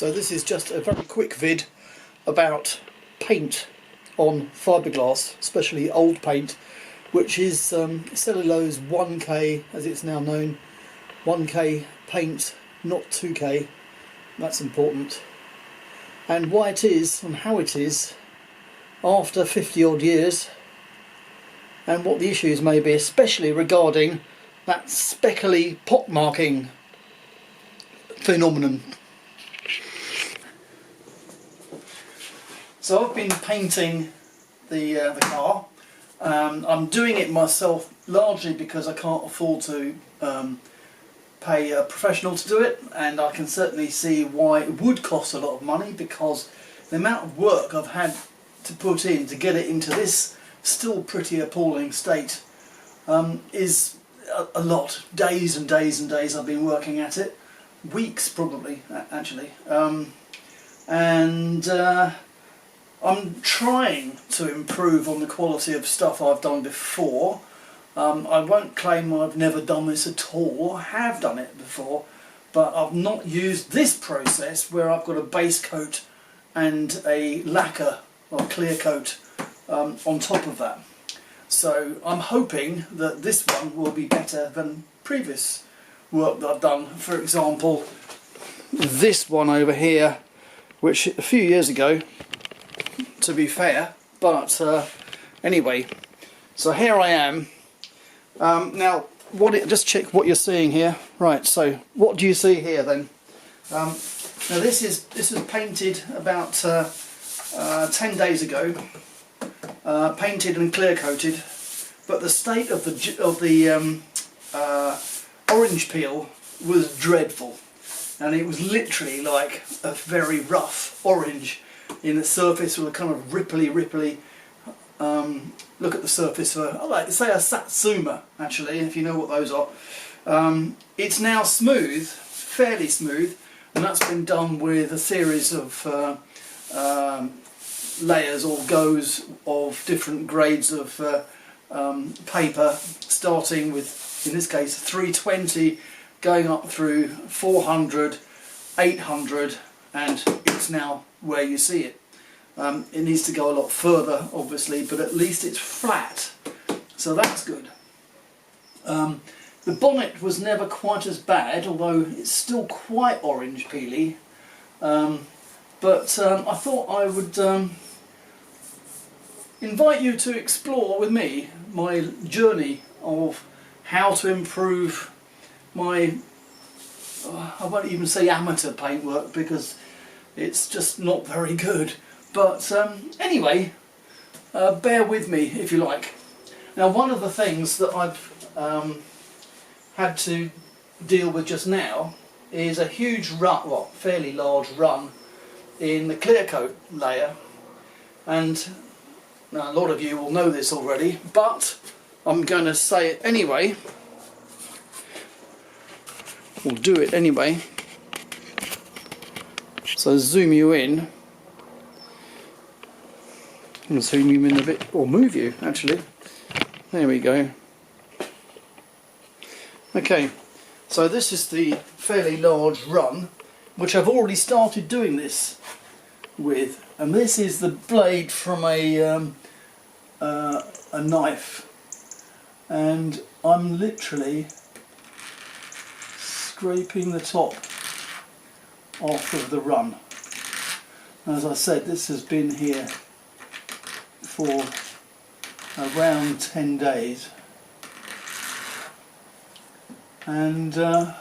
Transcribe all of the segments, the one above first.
So this is just a very quick vid about paint on fiberglass, especially old paint, which is cellulose 1K as it's now known. 1K paint, not 2K, that's important. And why it is and how it is after 50 odd years, and what the issues may be, especially regarding that speckly pockmarking phenomenon. So I've been painting the car. I'm doing it myself largely because I can't afford to pay a professional to do it, and I can certainly see why it would cost a lot of money, because the amount of work I've had to put in to get it into this still pretty appalling state is a lot. Days and days and days I've been working at it, weeks probably actually, and I'm trying to improve on the quality of stuff I've done before. I won't claim I've never done this at all. I have done it before, but I've not used this process where I've got a base coat and a lacquer or clear coat on top of that. So I'm hoping that this one will be better than previous work that I've done. For example, this one over here, which a few years ago, to be fair, but anyway, so here I am. Now, just check what you're seeing here. Right, so what do you see here then? Now this is painted about 10 days ago, painted and clear coated, but the state of the orange peel was dreadful, and it was literally like a very rough orange in the surface with a kind of ripply look at the surface for, I like to say, a Satsuma, actually, if you know what those are. It's now smooth, fairly smooth, and that's been done with a series of layers or goes of different grades of paper, starting with, in this case, 320, going up through 400, 800, and it's now where you see it. It needs to go a lot further, obviously, but at least it's flat, so that's good. The bonnet was never quite as bad, although it's still quite orange peely, but I thought I would invite you to explore with me my journey of how to improve my, I won't even say amateur paintwork, because it's just not very good. But anyway, bear with me if you like. Now, one of the things that I've had to deal with just now is a huge run, well, fairly large run in the clear coat layer. And now a lot of you will know this already, but I'm going to say it anyway. We'll do it anyway. So zoom you in. And zoom you in a bit, or move you actually. There we go. Okay, so this is the fairly large run, which I've already started doing this with, and this is the blade from a knife, and I'm literally scraping the top off of the run. As I said, this has been here for around 10 days, and so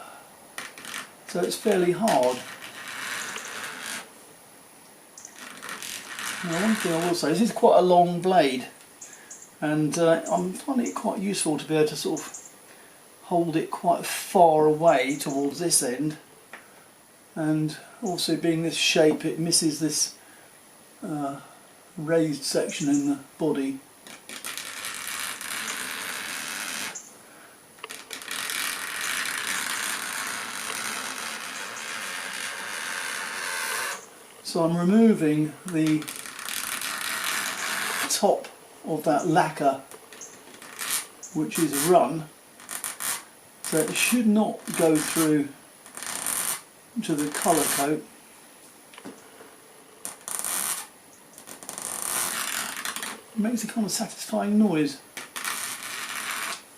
it's fairly hard. Now, one thing I will say is this is quite a long blade, and I'm finding it quite useful to be able to sort of hold it quite far away towards this end, and also being this shape, it misses this raised section in the body. So I'm removing the top of that lacquer, which is run, so it should not go through to the colour coat. makes a kind of satisfying noise.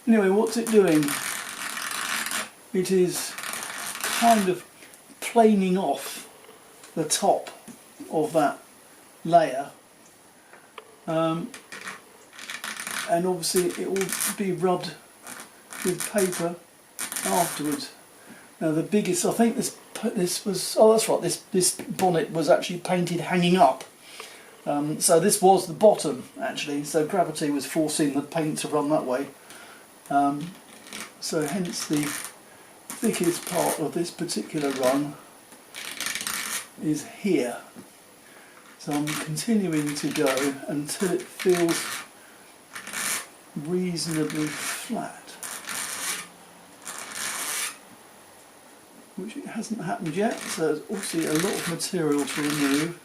Anyway, what's it doing? It is kind of planing off the top of that layer, and obviously it will be rubbed with paper afterwards. Now the biggest, I think this was, oh that's right, this bonnet was actually painted hanging up. So this was the bottom actually, so gravity was forcing the paint to run that way. So hence the thickest part of this particular run is here. So I'm continuing to go until it feels reasonably flat, which it hasn't happened yet, so there's obviously a lot of material to remove.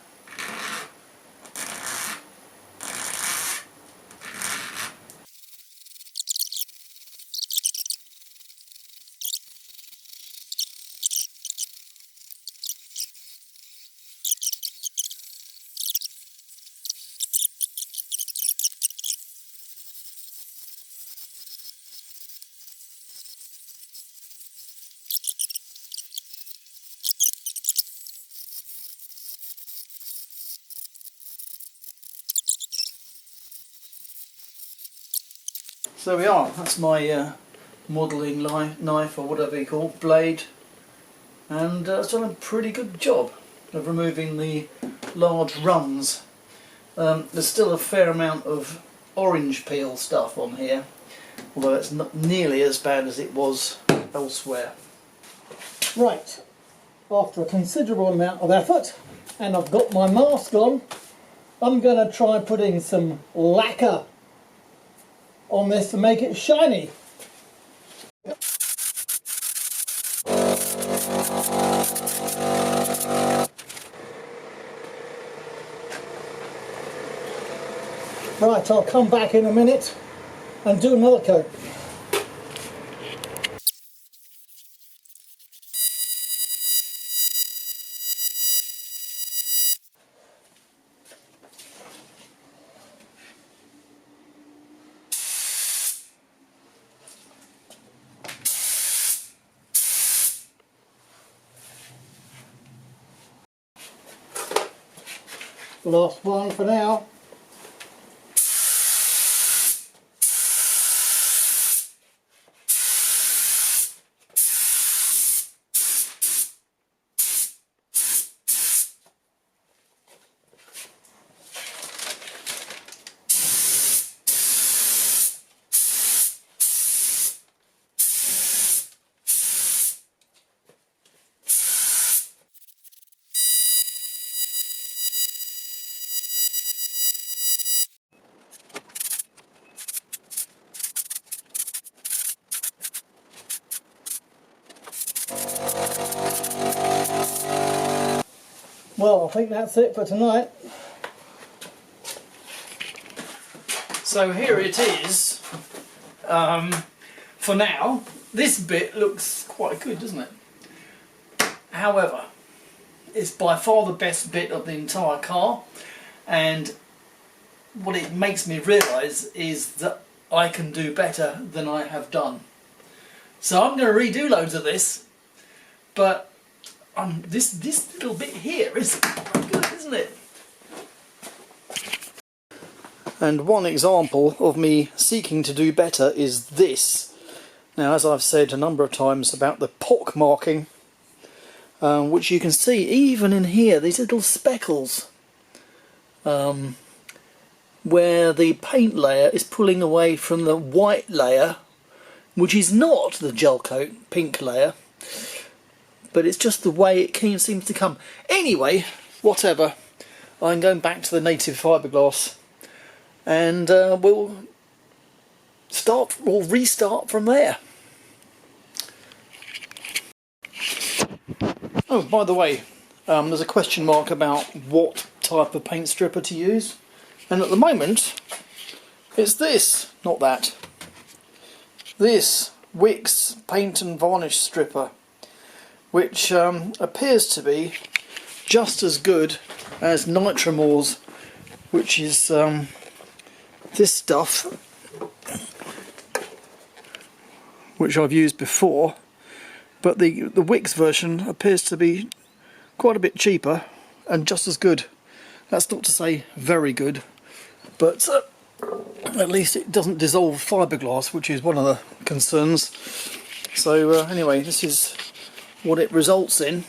So there we are, that's my modelling knife or whatever you call it, blade, and it's done a pretty good job of removing the large runs. There's still a fair amount of orange peel stuff on here, although it's not nearly as bad as it was elsewhere. Right, after a considerable amount of effort, and I've got my mask on, I'm going to try putting some lacquer on this to make it shiny. Right, I'll come back in a minute and do another coat. Last one for now. Well, I think that's it for tonight. So here it is. For now, this bit looks quite good, doesn't it? However, it's by far the best bit of the entire car, and what it makes me realise is that I can do better than I have done. So I'm going to redo loads of this, but this little bit here is quite good, isn't it? And one example of me seeking to do better is this. Now, as I've said a number of times about the pock marking, which you can see even in here, these little speckles, where the paint layer is pulling away from the white layer, which is not the gel coat pink layer, but it's just the way it seems to come. Anyway, whatever, I'm going back to the native fiberglass, and we'll restart from there. Oh, by the way, there's a question mark about what type of paint stripper to use, and at the moment it's this, not that. This Wix paint and varnish stripper, which appears to be just as good as Nitromor's, which is this stuff, which I've used before, but the Wix version appears to be quite a bit cheaper and just as good. That's not to say very good, but at least it doesn't dissolve fiberglass, which is one of the concerns. So anyway, this is what it results in.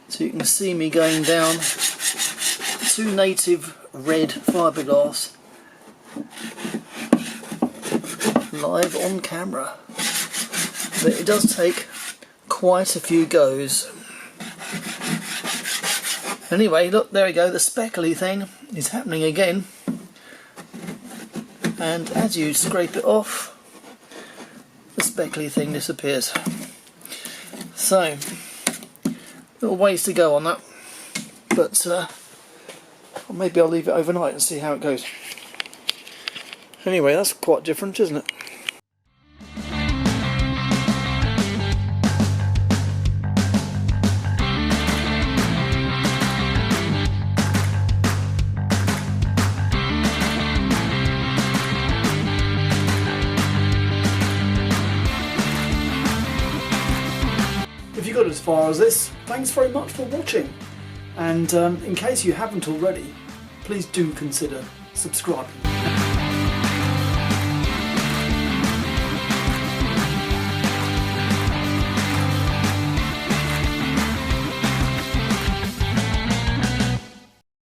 So you can see me going down 2 native red fiberglass live on camera. But it does take quite a few goes. Anyway, look, there we go, the speckly thing is happening again. And as you scrape it off, the speckly thing disappears. So, little ways to go on that, but maybe I'll leave it overnight and see how it goes. Anyway, that's quite different, isn't it? If you got as far as this, thanks very much for watching, and in case you haven't already, please do consider subscribing.